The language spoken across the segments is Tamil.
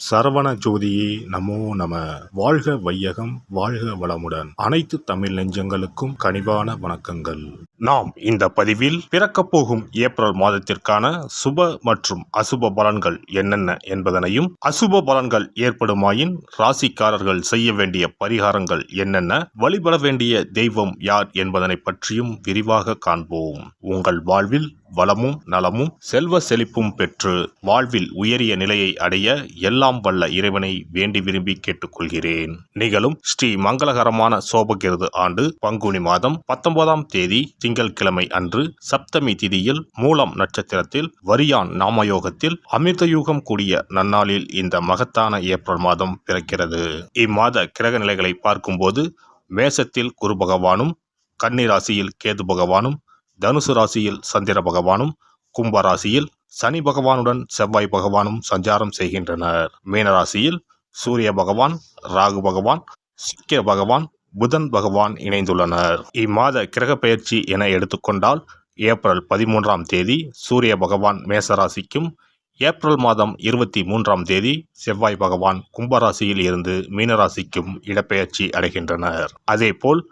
சரவண ஜோதியே நமோ நம. வாழ்க வையகம், வாழ்க வளமுடன். அனைத்து தமிழ் நெஞ்சங்களுக்கும் கனிவான வணக்கங்கள். நாம் இந்த பதிவில் பிறக்கப் போகும் ஏப்ரல் மாதத்திற்கான சுப மற்றும் அசுப பலன்கள் என்னென்ன என்பதனையும், அசுப பலன்கள் ஏற்படுமாயின் ராசிக்காரர்கள் செய்ய வேண்டிய பரிகாரங்கள் என்னென்ன, வழிபட வேண்டிய தெய்வம் யார் என்பதனை பற்றியும் விரிவாக காண்போம். உங்கள் வாழ்வில் வளமும் நலமும் செல்வ செழிப்பும் பெற்று வாழ்வில் உயரிய நிலையை அடைய எல்லாம் வல்ல இறைவனை வேண்டி விரும்பி கேட்டுக்கொள்கிறேன். நிகழும் ஸ்ரீ மங்களகரமான சோபகிருது ஆண்டு பங்குனி மாதம் 19ஆம் தேதி திங்கட்கிழமை அன்று சப்தமி திதியில் மூலம் நட்சத்திரத்தில் வரியான் நாமயோகத்தில் அமிர்தயூகம் கூடிய நன்னாளில் இந்த மகத்தான ஏப்ரல் மாதம் பிறக்கிறது. இம்மாத கிரக நிலைகளை பார்க்கும்போது மேசத்தில் குரு பகவானும், கன்னி ராசியில் கேது பகவானும், தனுசு ராசியில் சந்திர பகவானும், கும்ப ராசியில் சனி பகவானுடன் செவ்வாய் பகவானும் சஞ்சாரம் செய்கின்றனர். மீனராசியில் சூரிய பகவான், ராகு பகவான், சுக்கிர பகவான், புதன் பகவான் இணைந்துள்ளனர். இம்மாத கிரக பெயர்ச்சி என எடுத்துக்கொண்டால் ஏப்ரல் 13ஆம் தேதி சூரிய பகவான் மேசராசிக்கும், ஏப்ரல் மாதம் 23ஆம் தேதி செவ்வாய் பகவான் கும்பராசியில் இருந்து மீனராசிக்கும் இடப்பெயர்ச்சி அடைகின்றனர். அதேபோல்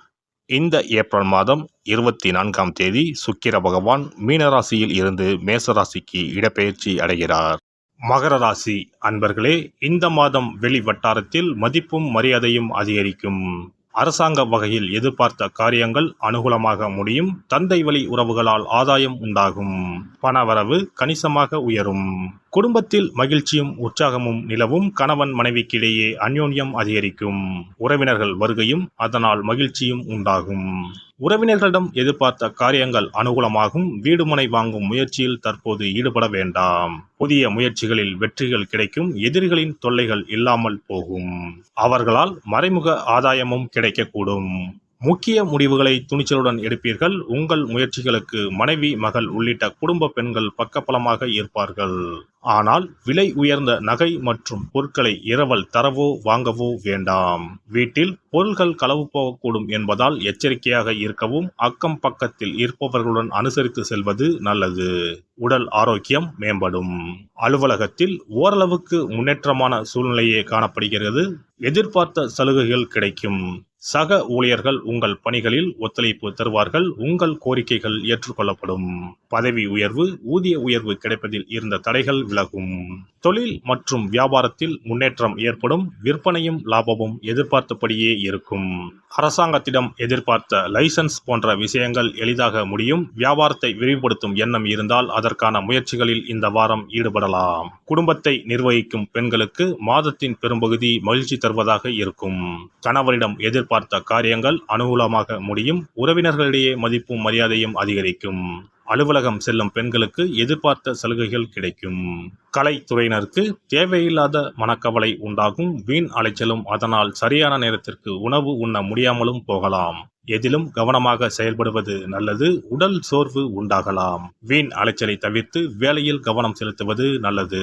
இந்த ஏப்ரல் மாதம் 24ஆம் தேதி சுக்கிர பகவான் மீனராசியில் இருந்து மேசராசிக்கு இடப்பெயர்ச்சி அடைகிறார். மகர ராசி அன்பர்களே, இந்த மாதம் வெளி வட்டாரத்தில் மதிப்பும் மரியாதையும் அதிகரிக்கும். அரசாங்க வகையில் எதிர்பார்த்த காரியங்கள் அனுகூலமாக முடியும். தந்தை வழி உறவுகளால் ஆதாயம் உண்டாகும். பணவரவு கணிசமாக உயரும். குடும்பத்தில் மகிழ்ச்சியும் உற்சாகமும் நிலவும். கணவன் மனைவிக்கிடையே அந்யோன்யம் அதிகரிக்கும். உறவினர்கள் வருகையும் அதனால் மகிழ்ச்சியும் உண்டாகும். உறவினர்களிடம் எதிர்பார்த்த காரியங்கள் அனுகூலமாகும். வீடுமனை வாங்கும் முயற்சியில் தற்போது ஈடுபட வேண்டாம். புதிய முயற்சிகளில் வெற்றிகள் கிடைக்கும். எதிரிகளின் தொல்லைகள் இல்லாமல் போகும். அவர்களால் மறைமுக ஆதாயமும் கிடைக்கக்கூடும். முக்கிய முடிவுகளை துணிச்சலுடன் எடுப்பீர்கள். உங்கள் முயற்சிகளுக்கு மனைவி, மகள் உள்ளிட்ட குடும்ப பெண்கள் பக்கபலமாக இருப்பார்கள். ஆனால் விலை உயர்ந்த நகை மற்றும் பொருட்களை இரவல் தரவோ வாங்கவோ வேண்டாம். வீட்டில் பொருட்கள் களவு போகக்கூடும் என்பதால் எச்சரிக்கையாக இருக்கவும், அக்கம் பக்கத்தில் இருப்பவர்களுடன் அனுசரித்து செல்வது நல்லது. உடல் ஆரோக்கியம் மேம்படும். அலுவலகத்தில் ஓரளவுக்கு முன்னேற்றமான சூழ்நிலையே காணப்படுகிறது. எதிர்பார்த்த சலுகைகள் கிடைக்கும். சக ஊழியர்கள் உங்கள் பணிகளில் ஒத்துழைப்பு தருவார்கள். உங்கள் கோரிக்கைகள் ஏற்றுக்கொள்ளப்படும். பதவி உயர்வு, ஊதிய உயர்வு கிடைப்பதில் இருந்த தடைகள் விலகும். தொழில் மற்றும் வியாபாரத்தில் முன்னேற்றம் ஏற்படும். விற்பனையும் லாபமும் எதிர்பார்த்தபடியே இருக்கும். அரசாங்கத்திடம் எதிர்பார்த்த லைசன்ஸ் போன்ற விஷயங்கள் எளிதாக முடியும். வியாபாரத்தை விரிவுபடுத்தும் எண்ணம் இருந்தால் அதற்கான முயற்சிகளில் இந்த வாரம் ஈடுபடலாம். குடும்பத்தை நிர்வகிக்கும் பெண்களுக்கு மாதத்தின் பெரும்பகுதி மகிழ்ச்சி தருவதாக இருக்கும். கணவரிடம் எதிர்பார்த்த காரியங்கள் அனுகூலமாக முடியும். உறவினர்களிடையே மதிப்பும் மரியாதையும் அதிகரிக்கும். அலுவலகம் செல்லும் பெண்களுக்கு எதிர்பார்த்த சலுகைகள் கிடைக்கும். கலைத்துறையினருக்கு தேவையில்லாத மனக்கவலை உண்டாகும். வீண் அலைச்சலும், அதனால் சரியான நேரத்திற்கு உணவு உண்ண முடியாமலும் போகலாம். எதிலும் கவனமாக செயல்படுவது நல்லது. உடல் சோர்வு உண்டாகலாம். வீண் அலைச்சலை தவிர்த்து வேலையில் கவனம் செலுத்துவது நல்லது.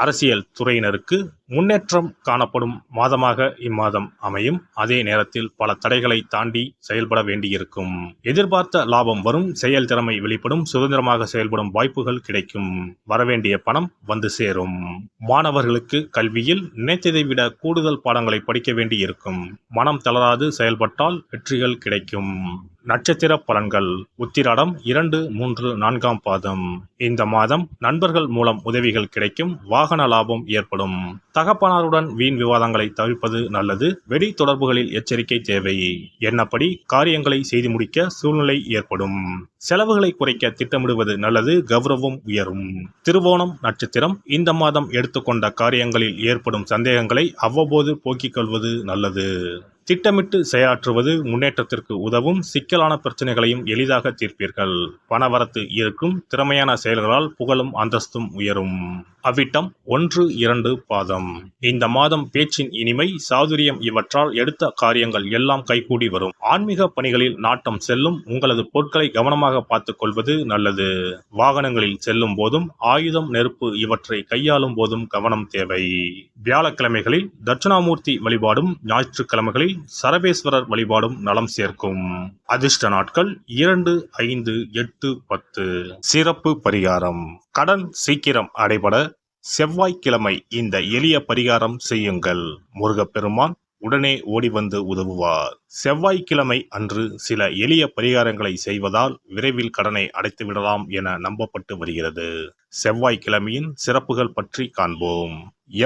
அரசியல் துறையினருக்கு முன்னேற்றம் காணப்படும் மாதமாக இம்மாதம் அமையும். அதே நேரத்தில் பல தடைகளை தாண்டி செயல்பட வேண்டியிருக்கும். எதிர்பார்த்த லாபம் வரும். செயல் திறமை வெளிப்படும். சுதந்திரமாக செயல்படும் வாய்ப்புகள் கிடைக்கும். வரவேண்டிய பணம் வந்து சேரும். மாணவர்களுக்கு கல்வியில் நினைத்ததை விட கூடுதல் பாடங்களை படிக்க வேண்டியிருக்கும். மனம் தளராது செயல்பட்டால் வெற்றிகள் கிடைக்கும். நட்சத்திர பலன்கள். உத்திராடம் 2, 3, 4ஆம் பாதம். இந்த மாதம் நண்பர்கள் மூலம் உதவிகள் கிடைக்கும். வாகன லாபம் ஏற்படும். தகப்பனாருடன் வீண் விவாதங்களை தவிர்ப்பது நல்லது. வெடி தொடர்புகளில் எச்சரிக்கை தேவை. எண்ணப்படி காரியங்களை செய்து முடிக்க சூழ்நிலை ஏற்படும். செலவுகளை குறைக்க திட்டமிடுவது நல்லது. கௌரவம் உயரும். திருவோணம் நட்சத்திரம். இந்த மாதம் எடுத்துக்கொண்ட காரியங்களில் ஏற்படும் சந்தேகங்களை அவ்வப்போது போக்கிக் கொள்வது நல்லது. திட்டமிட்டு செயலாற்றுவது முன்னேற்றத்திற்கு உதவும். சிக்கலான பிரச்சனைகளையும் எளிதாக தீர்ப்பீர்கள். பணவரத்து இருக்கும். திறமையான செயல்களால் புகழும் அந்தஸ்தும் உயரும். அவிட்டம் 1, 2 பாதம். இந்த மாதம் பேச்சின் இனிமை, சாதுரியம் இவற்றால் எடுத்த காரியங்கள் எல்லாம் கைகூடி வரும். ஆன்மீக பணிகளில் நாட்டம் செல்லும். உங்களது பொருட்களை கவனமாக பார்த்துக் கொள்வது நல்லது. வாகனங்களில் செல்லும் போதும், ஆயுதம், நெருப்பு இவற்றை கையாளும் போதும் கவனம் தேவை. வியாழக்கிழமைகளில் தட்சிணாமூர்த்தி வழிபாடும், ஞாயிற்றுக்கிழமைகளில் சரபேஸ்வரர் வழிபாடும் நலம் சேர்க்கும். அதிர்ஷ்ட நாட்கள் 2, 5, 8, 10. சிறப்பு பரிகாரம். கடன் சீக்கிரம் அடைபட செவ்வாய்க்கிழமை இந்த எளிய பரிகாரம் செய்யுங்கள். முருகப்பெருமான் உடனே ஓடி வந்து உதவுவார். செவ்வாய்க்கிழமை அன்று சில எளிய பரிகாரங்களை செய்வதால் விரைவில் கடனை அடைத்து விடலாம் என நம்பப்பட்டு வருகிறது. செவ்வாய்க்கிழமையின் சிறப்புகள் பற்றி காண்போம்.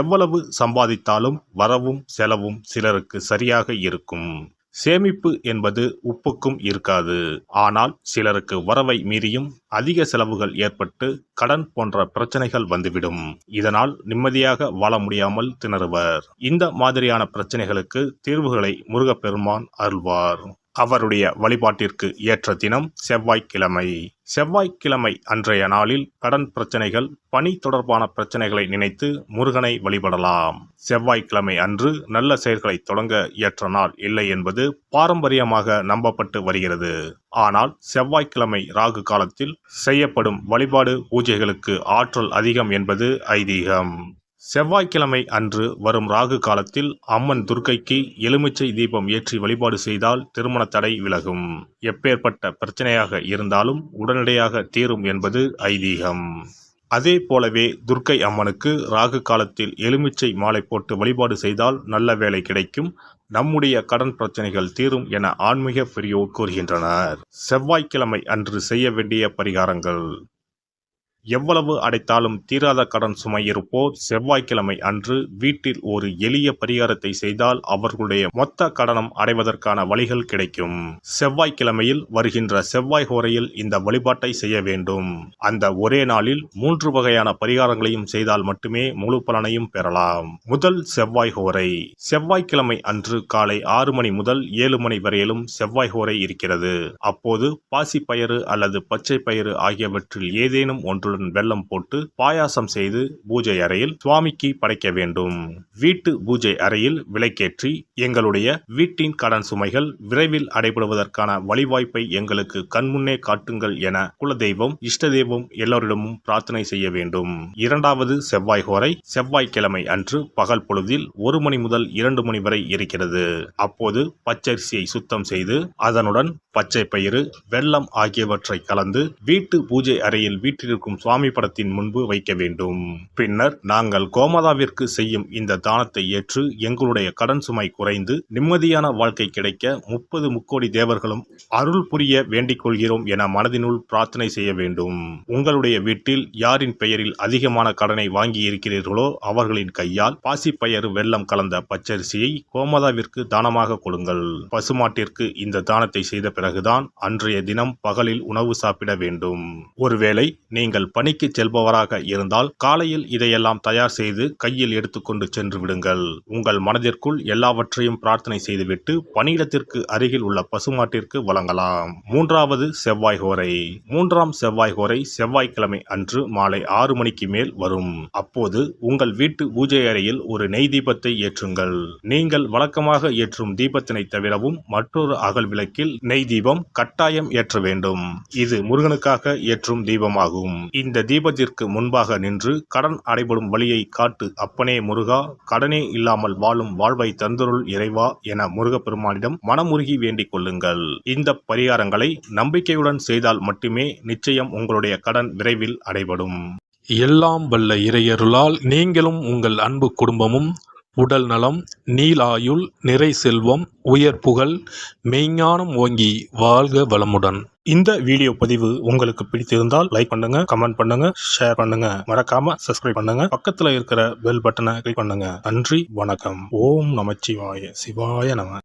எவ்வளவு சம்பாதித்தாலும் வரவும் செலவும் சிலருக்கு சரியாக இருக்கும். சேமிப்பு என்பது உப்புக்கும் இருக்காது. ஆனால் சிலருக்கு வரவை மீறியும் அதிக செலவுகள் ஏற்பட்டு கடன் போன்ற பிரச்சனைகள் வந்துவிடும். இதனால் நிம்மதியாக வாழ முடியாமல் திணறுவர். இந்த மாதிரியான பிரச்சனைகளுக்கு தீர்வுகளை முருகப்பெருமான் அருள்வார். அவருடைய வழிபாட்டிற்கு ஏற்ற தினம் செவ்வாய்க்கிழமை. செவ்வாய்க்கிழமை அன்றைய நாளில் கடன் பிரச்சனைகள், பணி தொடர்பான பிரச்சனைகளை நினைத்து முருகனை வழிபடலாம். செவ்வாய்க்கிழமை அன்று நல்ல செயல்களை தொடங்க ஏற்ற நாள் இல்லை என்பது பாரம்பரியமாக நம்பப்பட்டு வருகிறது. ஆனால் செவ்வாய்க்கிழமை ராகு காலத்தில் செய்யப்படும் வழிபாடு பூஜைகளுக்கு ஆற்றல் அதிகம் என்பது ஐதீகம். செவ்வாய்க்கிழமை அன்று வரும் ராகு காலத்தில் அம்மன் துர்க்கைக்கு எலுமிச்சை தீபம் ஏற்றி வழிபாடு செய்தால் திருமண தடை விலகும். எப்பேற்பட்ட பிரச்சனையாக இருந்தாலும் உடனடியாக தீரும் என்பது ஐதீகம். அதே போலவே துர்க்கை அம்மனுக்கு ராகு காலத்தில் எலுமிச்சை மாலை போட்டு வழிபாடு செய்தால் நல்ல வேலை கிடைக்கும், நம்முடைய கடன் பிரச்சனைகள் தீரும் என ஆன்மீக பெரியோர் கூறுகின்றனர். செவ்வாய்க்கிழமை அன்று செய்ய வேண்டிய பரிகாரங்கள். எவ்வளவு அடைத்தாலும் தீராத கடன் சுமை இருப்போர் செவ்வாய்க்கிழமை அன்று வீட்டில் ஒரு எளிய பரிகாரத்தை செய்தால் அவர்களுடைய மொத்த கடனம் அடைவதற்கான வழிகள் கிடைக்கும். செவ்வாய்க்கிழமையில் வருகின்ற செவ்வாய் ஹோரையில் இந்த வழிபாட்டை செய்ய வேண்டும். அந்த ஒரே நாளில் 3 வகையான பரிகாரங்களையும் செய்தால் மட்டுமே முழு பலனையும் பெறலாம். முதல் செவ்வாய் ஹோரை. செவ்வாய்க்கிழமை அன்று காலை 6 மணி முதல் 7 மணி வரையிலும் செவ்வாய் ஹோரை இருக்கிறது. அப்போது பாசிப்பயிறு அல்லது பச்சை பயிறு ஆகியவற்றில் ஏதேனும் ஒன்று வெல்லம் போட்டு பாயாசம் செய்து பூஜை அறையில் சுவாமிக்கு படைக்க வேண்டும். வீட்டு பூஜை அறையில் விளக்கேற்றி எங்களுடைய வீட்டின் கடன் சுமைகள் விரைவில் அடைபடுவதற்கான வழிவாய்ப்பை எங்களுக்கு கண்முன்னே காட்டுங்கள் என குலதெய்வம், இஷ்ட தெய்வம் எல்லோரிடமும் பிரார்த்தனை செய்ய வேண்டும். இரண்டாவது செவ்வாய் ஹோரை செவ்வாய்க்கிழமை அன்று பகல் பொழுதில் 1 மணி முதல் 2 மணி வரை இருக்கிறது. அப்போது பச்சரிசியை சுத்தம் செய்து அதனுடன் பச்சை பயிறு, வெல்லம் ஆகியவற்றை கலந்து வீட்டு பூஜை அறையில் வீட்டிற்கும் சுவாமி படத்தின் முன்பு வைக்க வேண்டும். பின்னர் நாங்கள் கோமாதாவிற்கு செய்யும் இந்த தானத்தை ஏற்று எங்களுடைய கடன் சுமை குறைந்து நிம்மதியான வாழ்க்கை கிடைக்க 30 முக்கோடி தேவர்களும் அருள் புரிய வேண்டிக் கொள்கிறோம் என மனதினுள் பிரார்த்தனை செய்ய வேண்டும். உங்களுடைய வீட்டில் யாரின் பெயரில் அதிகமான கடனை வாங்கி இருக்கிறீர்களோ அவர்களின் கையால் பாசிப்பயறு வெல்லம் கலந்த பச்சரிசியை கோமாதாவிற்கு தானமாக கொடுங்கள். பசுமாட்டிற்கு இந்த தானத்தை செய்த பிறகுதான் அன்றைய தினம் பகலில் உணவு சாப்பிட வேண்டும். ஒருவேளை நீங்கள் பணிக்கு செல்பவராக இருந்தால் காலையில் இதையெல்லாம் தயார் செய்து கையில் எடுத்துக்கொண்டு சென்று விடுங்கள். உங்கள் மனதிற்குள் எல்லாவற்றையும் பிரார்த்தனை செய்துவிட்டு பணியிடத்திற்கு அருகில் உள்ள பசுமாட்டிற்கு வழங்கலாம். மூன்றாவது செவ்வாய் ஹோரை. 3ஆம் செவ்வாய் ஹோரை செவ்வாய்க்கிழமை அன்று மாலை 6 மணிக்கு மேல் வரும். அப்போது உங்கள் வீட்டு பூஜை அறையில் ஒரு நெய் தீபத்தை ஏற்றுங்கள். நீங்கள் வழக்கமாக ஏற்றும் தீபத்தினை தவிரவும் மற்றொரு அகல் விளக்கில் நெய் தீபம் கட்டாயம் ஏற்ற வேண்டும். இது முருகனுக்காக ஏற்றும் தீபமாகும். இந்த தீபத்திற்கு முன்பாக நின்று கடன் அடைபடும் வழியை காட்டு அப்பனே முருகா, கடனே இல்லாமல் வாழும் வாழ்வை தந்தருள் இறைவா என முருகப்பெருமானிடம் மனமுருகி வேண்டிக் கொள்ளுங்கள். இந்த பரிகாரங்களை நம்பிக்கையுடன் செய்தால் மட்டுமே நிச்சயம் உங்களுடைய கடன் விரைவில் அடைபடும். எல்லாம் வல்ல இறையருளால் நீங்களும் உங்கள் அன்பு குடும்பமும் உடல் நலம், நீலாயுள், நிறை செல்வம், உயர் புகழ், மெய்ஞானம் ஓங்கி வாழ்க வளமுடன். இந்த வீடியோ பதிவு உங்களுக்கு பிடித்திருந்தால் லைக் பண்ணுங்க, கமெண்ட் பண்ணுங்க, ஷேர் பண்ணுங்க, மறக்காம சப்ஸ்கிரைப் பண்ணுங்க, பக்கத்துல இருக்கிற பெல் பட்டனை கிளிக் பண்ணுங்க. நன்றி, வணக்கம். ஓம் நமச்சிவாய. சிவாய நம.